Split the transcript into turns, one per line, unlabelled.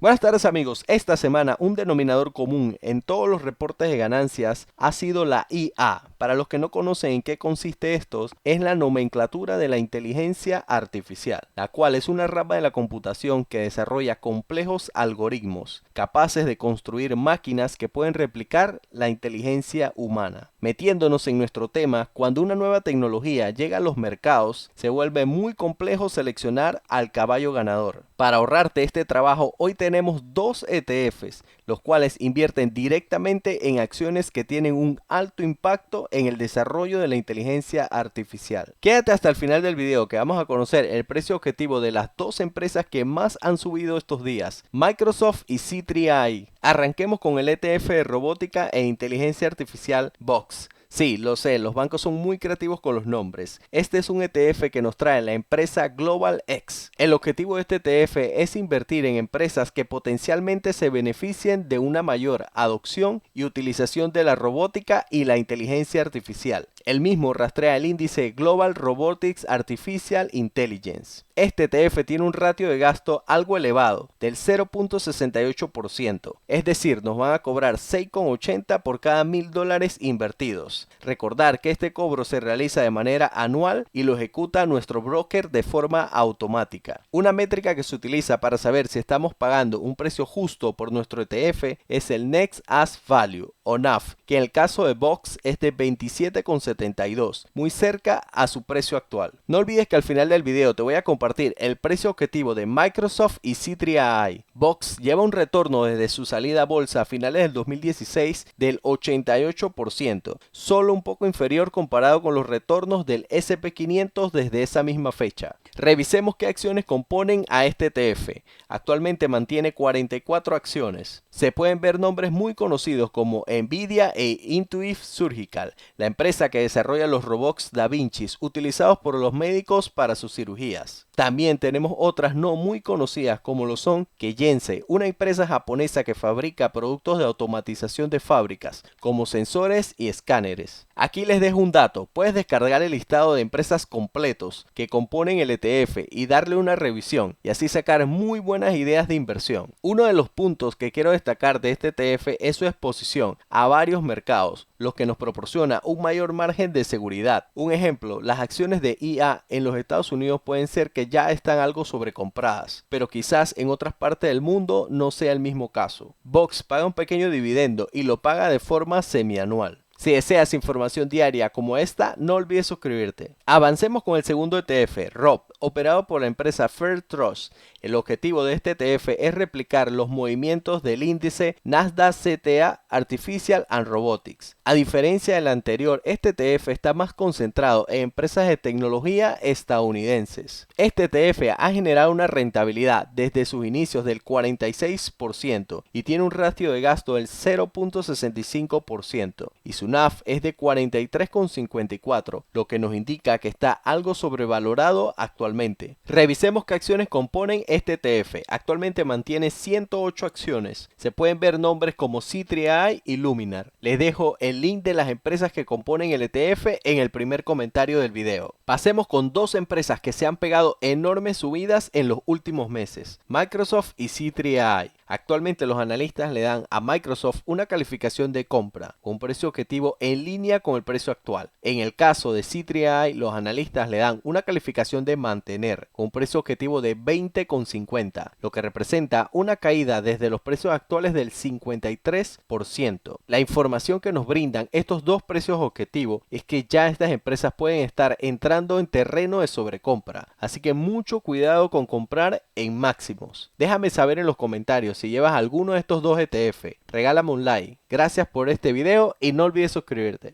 Buenas tardes amigos, esta semana un denominador común en todos los reportes de ganancias ha sido la IA. Para los que no conocen en qué consiste esto, es la nomenclatura de la inteligencia artificial, la cual es una rama de la computación que desarrolla complejos algoritmos capaces de construir máquinas que pueden replicar la inteligencia humana. Metiéndonos en nuestro tema, cuando una nueva tecnología llega a los mercados, se vuelve muy complejo seleccionar al caballo ganador. Para ahorrarte este trabajo, hoy tenemos dos ETFs, los cuales invierten directamente en acciones que tienen un alto impacto en el desarrollo de la inteligencia artificial. Quédate hasta el final del video que vamos a conocer el precio objetivo de las dos empresas que más han subido estos días, Microsoft y C3AI. Arranquemos con el ETF de robótica e inteligencia artificial Box. Sí, lo sé, los bancos son muy creativos con los nombres. Este es un ETF que nos trae la empresa Global X. El objetivo de este ETF es invertir en empresas que potencialmente se beneficien de una mayor adopción y utilización de la robótica y la inteligencia artificial. El mismo rastrea el índice Global Robotics Artificial Intelligence. Este ETF tiene un ratio de gasto algo elevado, del 0.68%, es decir, nos van a cobrar 6,80 por cada $1000 invertidos. Recordar que este cobro se realiza de manera anual y lo ejecuta nuestro broker de forma automática. Una métrica que se utiliza para saber si estamos pagando un precio justo por nuestro ETF es el Next Asset Value o NAV, que en el caso de Box es de 27,72, muy cerca a su precio actual. No olvides que al final del video te voy a compartir el precio objetivo de Microsoft y C3AI. Box lleva un retorno desde su salida a bolsa a finales del 2016 del 88%, solo un poco inferior comparado con los retornos del SP500 desde esa misma fecha. Revisemos qué acciones componen a este ETF. Actualmente mantiene 44 acciones. Se pueden ver nombres muy conocidos como Nvidia e Intuitive Surgical, la empresa que desarrolla los robots Da Vinci utilizados por los médicos para sus cirugías. También tenemos otras no muy conocidas como lo son Keiensei, una empresa japonesa que fabrica productos de automatización de fábricas, como sensores y escáneres. Aquí les dejo un dato, puedes descargar el listado de empresas completos que componen el ETF y darle una revisión y así sacar muy buenas ideas de inversión. Uno de los puntos que quiero destacar de este ETF es su exposición a varios mercados, lo que nos proporciona un mayor margen de seguridad. Un ejemplo, las acciones de IA en los Estados Unidos pueden ser que ya están algo sobrecompradas, pero quizás en otras partes del mundo no sea el mismo caso. Box paga un pequeño dividendo y lo paga de forma semianual. Si deseas información diaria como esta, no olvides suscribirte. Avancemos con el segundo ETF, ROB, operado por la empresa Fair Trust. El objetivo de este ETF es replicar los movimientos del índice Nasdaq CTA Artificial and Robotics. A diferencia del anterior, este ETF está más concentrado en empresas de tecnología estadounidenses. Este ETF ha generado una rentabilidad desde sus inicios del 46% y tiene un ratio de gasto del 0.65% y su NAV es de 43,54, lo que nos indica que está algo sobrevalorado actualmente. Revisemos qué acciones componen este ETF. Actualmente mantiene 108 acciones. Se pueden ver nombres como C3AI y Luminar. Les dejo el link de las empresas que componen el ETF en el primer comentario del video. Pasemos con dos empresas que se han pegado enormes subidas en los últimos meses, Microsoft y C3AI. Actualmente los analistas le dan a Microsoft una calificación de compra, con un precio objetivo en línea con el precio actual. En el caso de C3AI, los analistas le dan una calificación de mantener, con un precio objetivo de 20,50, lo que representa una caída desde los precios actuales del 53%. La información que nos brindan estos dos precios objetivos es que ya estas empresas pueden estar entrando en terreno de sobrecompra, así que mucho cuidado con comprar en máximos. Déjame saber en los comentarios si llevas alguno de estos dos ETF. Regálame un like. Gracias por este video y no olvides suscribirte.